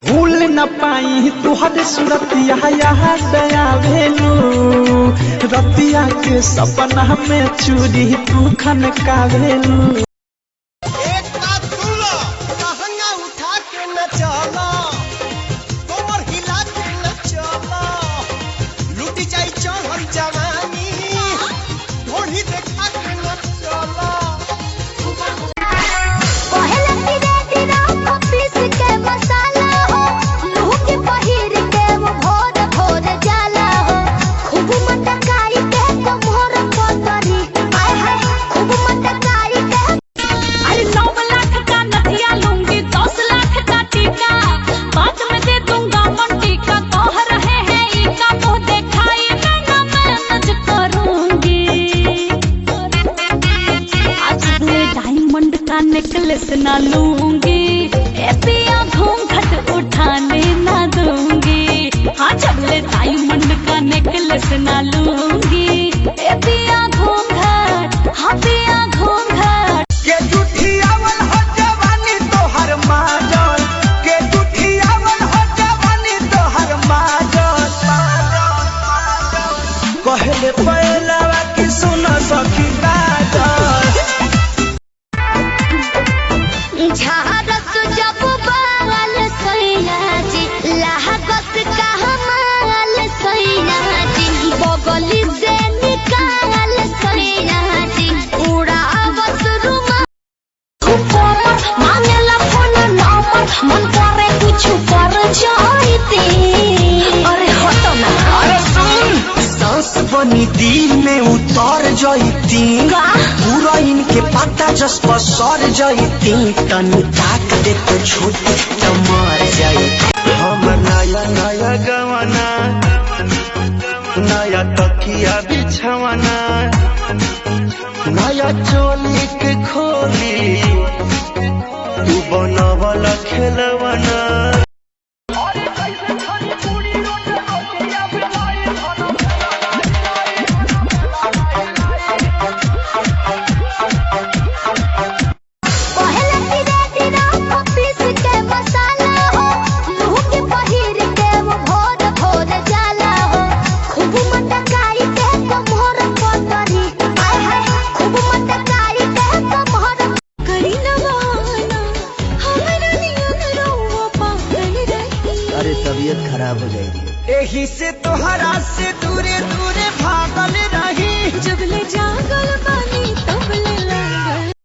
भूल न पाई तुहर सूरतिया दया भेलू रतिया के सपना में चूड़ी तू खन का भेलू। नेकलेस ना लूंगी ए पिया घूंघट उठाने ना दूंगी। हाँ चबले डायमंड का नेकलेस ना लूंगी ए पिया घूंघट। हाँ पिया घूंघट के जुठियावल हो जवानी तो हर माजन के जुठियावल हो जवानी तो हर माजन कहले पहलावा की सुन सखी झारस जब बाल सैया जी लागत का हमाल सैया जी बगली से निकाल सैया जी उड़ावस रुमा मांगेला फोन नंबर मन करे कुछ कर जाईती। अरे हटो ना। अरे सुन सांस बनी दिल में उतर जाईती पूरा इनके पता जस पर सर जाईती तनी ताक दे तो छूट तो मर जाई। हम नया नया गवाना नया तकिया बिछवाना नया चोली के खोली तू बनावला खेलवाना। अरे तबीयत खराब हो जाएगी यही से तोहरा से